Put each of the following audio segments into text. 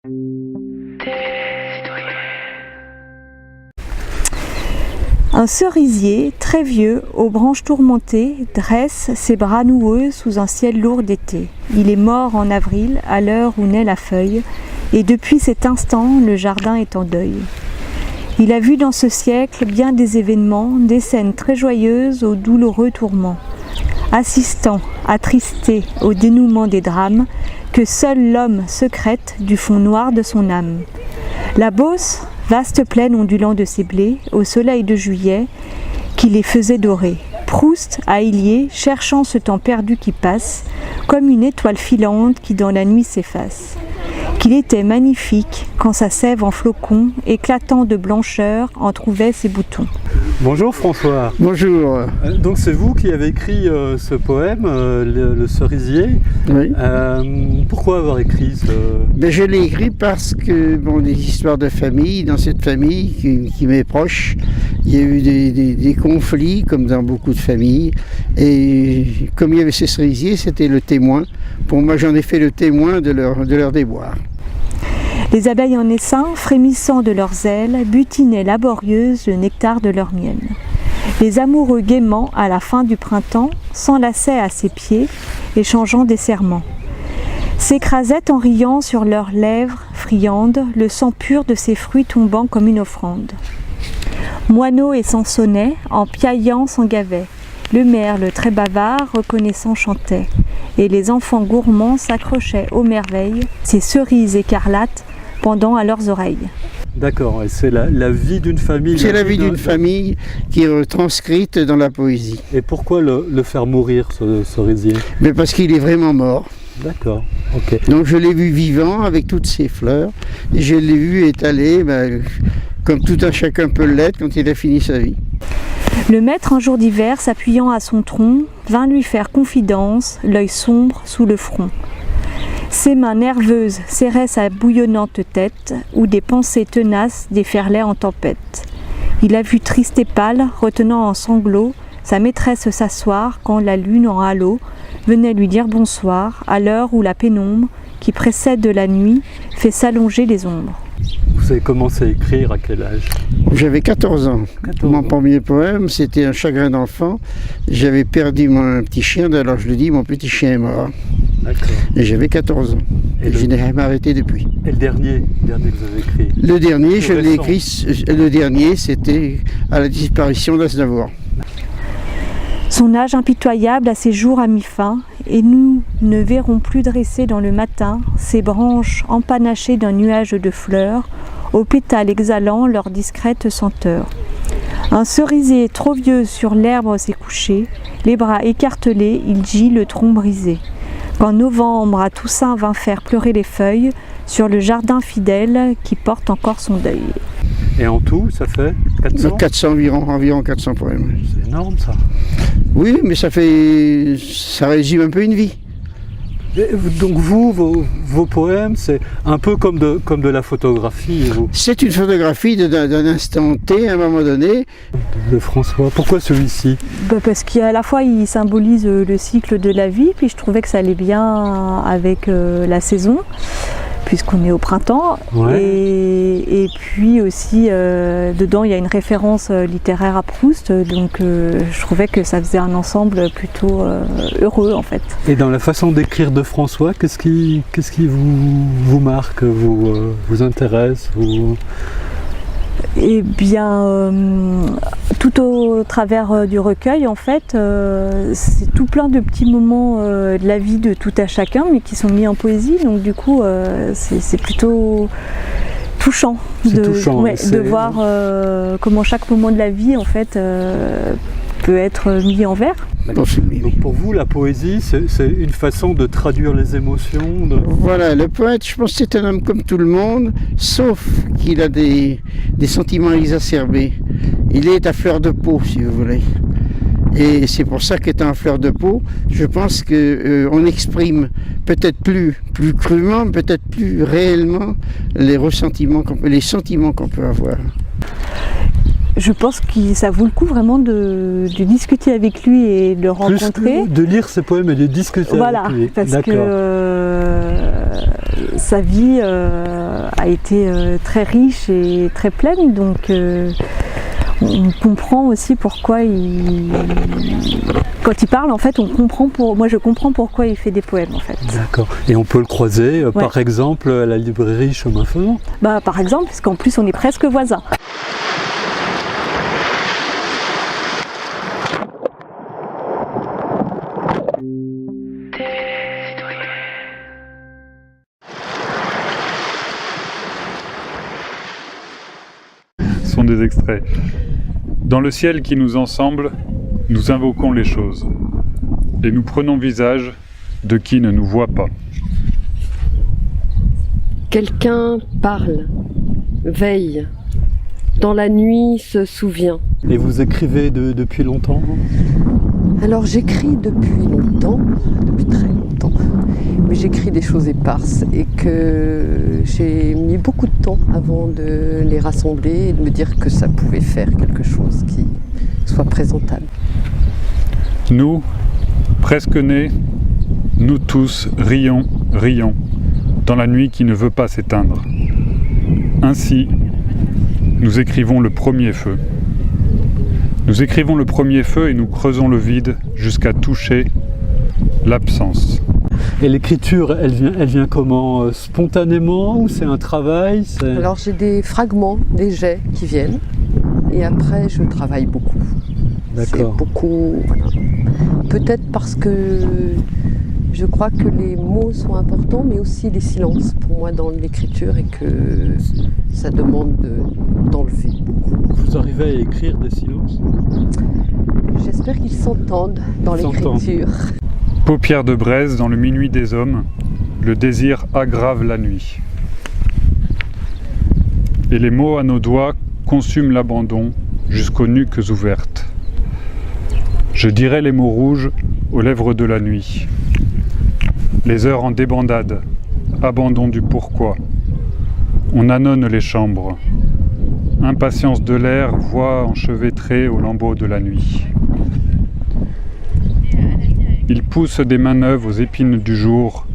Un cerisier, très vieux, aux branches tourmentées, dresse ses bras noueux sous un ciel lourd d'été. Il est mort en avril, à l'heure où naît la feuille, et depuis cet instant, le jardin est en deuil. Il a vu dans ce siècle bien des événements, des scènes très joyeuses aux douloureux tourments. Assistant, attristé au dénouement des drames, que seul l'homme secrète du fond noir de son âme. La Beauce, vaste plaine ondulant de ses blés, au soleil de juillet, qui les faisait dorer. Proust, à Illier, cherchant ce temps perdu qui passe, comme une étoile filante qui dans la nuit s'efface. Qu'il était magnifique quand sa sève en flocons, éclatant de blancheur, en trouvait ses boutons. Bonjour François. Bonjour. Donc c'est vous qui avez écrit ce poème, le cerisier. Oui. Pourquoi avoir écrit ce... Je l'ai écrit parce que des histoires de famille, dans cette famille qui m'est proche, il y a eu des conflits comme dans beaucoup de familles. Et comme il y avait ces cerisiers, c'était le témoin. Pour moi, j'en ai fait le témoin de leur déboire. Les abeilles en essaim, frémissant de leurs ailes, butinaient laborieuses le nectar de leur miel. Les amoureux gaiement, à la fin du printemps, s'enlaçaient à ses pieds, échangeant des serments. S'écrasaient en riant sur leurs lèvres friandes, le sang pur de ces fruits tombant comme une offrande. Moineaux et sansonnets, en piaillant s'en gavaient. Le merle très bavard, reconnaissant, chantait. Et les enfants gourmands s'accrochaient aux merveilles, ces cerises écarlates pendant à leurs oreilles. D'accord, et c'est la vie d'une famille. C'est la vie d'une famille qui est retranscrite dans la poésie. Et pourquoi le faire mourir, ce cerisier? Mais parce qu'il est vraiment mort. D'accord, ok. Donc je l'ai vu vivant avec toutes ses fleurs, et je l'ai vu étalé, comme tout un chacun peut l'être quand il a fini sa vie. Le maître, un jour d'hiver, s'appuyant à son tronc, vint lui faire confidence, l'œil sombre sous le front. Ses mains nerveuses serraient sa bouillonnante tête, où des pensées tenaces déferlaient en tempête. Il a vu triste et pâle, retenant en sanglots, sa maîtresse s'asseoir quand la lune en halo venait lui dire bonsoir, à l'heure où la pénombre, qui précède de la nuit, fait s'allonger les ombres. Vous avez commencé à écrire à quel âge? J'avais 14 ans. Mon premier poème, c'était un chagrin d'enfant. J'avais perdu mon petit chien, alors je le dis, mon petit chien est mort. D'accord. Et j'avais 14 ans. Et je n'ai jamais arrêté depuis. Et le dernier que vous avez écrit? Le dernier, je l'ai écrit, le dernier, c'était à la disparition d'Aznavour. Son âge impitoyable à ses jours a mis fin, et nous ne verrons plus dresser dans le matin ses branches empanachées d'un nuage de fleurs, aux pétales exhalant leur discrète senteur. Un cerisier trop vieux sur l'herbe s'est couché, les bras écartelés, il gît le tronc brisé. Quand novembre à Toussaint vint faire pleurer les feuilles sur le jardin fidèle qui porte encore son deuil. Et en tout, ça fait 400 environ 400 poèmes. C'est énorme ça. Oui, mais ça résume un peu une vie. Et donc vos poèmes, c'est un peu comme de la photographie. C'est une photographie d'un instant T, à un moment donné. De François. Pourquoi celui-ci? Parce qu'à la fois il symbolise le cycle de la vie, puis je trouvais que ça allait bien avec la saison, puisqu'on est au printemps. Ouais. Et puis aussi, dedans, il y a une référence littéraire à Proust, donc je trouvais que ça faisait un ensemble plutôt heureux en fait. Et dans la façon d'écrire de François, qu'est-ce qui vous marque, vous intéresse Eh bien, tout au travers du recueil, en fait, c'est tout plein de petits moments de la vie de tout à chacun, mais qui sont mis en poésie. Donc du coup, c'est plutôt touchant, de voir comment chaque moment de la vie, en fait, peut être mis en vers. Donc pour vous, la poésie, c'est une façon de traduire les émotions Voilà, le poète, je pense que c'est un homme comme tout le monde, sauf qu'il a des sentiments exacerbés. Il est à fleur de peau, si vous voulez. Et c'est pour ça qu'étant à fleur de peau, je pense qu'on exprime peut-être plus crûment, peut-être plus réellement les sentiments qu'on peut avoir. je pense que ça vaut le coup vraiment de discuter avec lui et de le rencontrer. Plus que de lire ses poèmes et de discuter Voilà, avec lui. parce que sa vie a été très riche et très pleine, donc on comprend aussi pourquoi quand il parle, en fait, moi je comprends pourquoi il fait des poèmes, en fait. D'accord. Et on peut le croiser, Ouais. par exemple, à la librairie Chemin Faisant. Bah, par exemple, parce qu'en plus on est presque voisins. Ce sont des extraits. Dans le ciel qui nous ensemble, nous invoquons les choses, et nous prenons visage de qui ne nous voit pas. Quelqu'un parle, veille, dans la nuit se souvient. Et vous écrivez depuis longtemps? Alors j'écris depuis longtemps, depuis très longtemps, mais j'écris des choses éparses et que j'ai mis beaucoup de temps avant de les rassembler et de me dire que ça pouvait faire quelque chose qui soit présentable. Nous, presque nés, nous tous rions, rions, dans la nuit qui ne veut pas s'éteindre. Ainsi, nous écrivons le premier feu. Nous écrivons le premier feu et nous creusons le vide jusqu'à toucher l'absence. Et l'écriture, elle vient comment? Spontanément ou c'est un travail? Alors j'ai des fragments, des jets qui viennent et après je travaille beaucoup. C'est D'accord. beaucoup, voilà. Peut-être parce que je crois que les mots sont importants, mais aussi les silences pour moi dans l'écriture et que ça demande d'enlever beaucoup. Vous arrivez à écrire des silences? J'espère qu'ils s'entendent dans Ils s'entendent. l'écriture. Paupières de braise dans le minuit des hommes, le désir aggrave la nuit. Et les mots à nos doigts consument l'abandon jusqu'aux nuques ouvertes. Je dirai les mots rouges aux lèvres de la nuit. Les heures en débandade, abandon du pourquoi. On ânonne les chambres. Impatience de l'air, voix enchevêtrée aux lambeaux de la nuit. Il pousse des mains neuves aux épines du jour.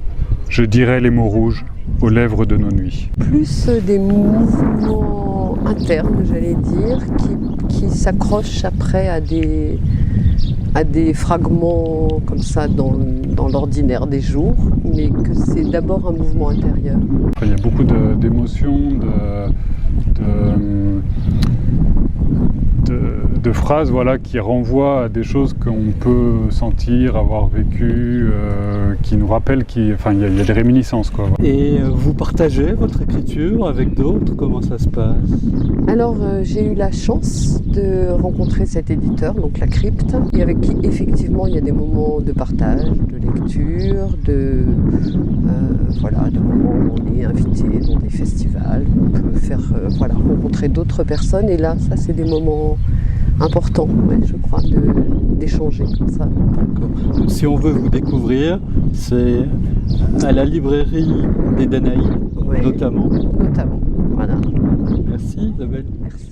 Je dirai les mots rouges aux lèvres de nos nuits. Plus des mouvements internes, j'allais dire, qui s'accrochent après à des fragments comme ça dans l'ordinaire des jours, mais que c'est d'abord un mouvement intérieur. Il y a beaucoup d'émotions, de phrases voilà, qui renvoient à des choses qu'on peut sentir, avoir vécues, qui nous rappellent, il y a des réminiscences. Quoi. Et vous partagez votre écriture avec d'autres? Comment ça se passe? Alors j'ai eu la chance de rencontrer cet éditeur, donc La Crypte, et avec qui effectivement il y a des moments de partage, de lecture, de moments où on est invité dans des festivals, on peut faire rencontrer d'autres personnes, et là ça c'est des moments importants, je crois, d'échanger comme ça. D'accord. Si on veut vous découvrir, c'est à la librairie des Danaïdes, Ouais. notamment. Notamment, voilà. Merci Isabelle. Merci.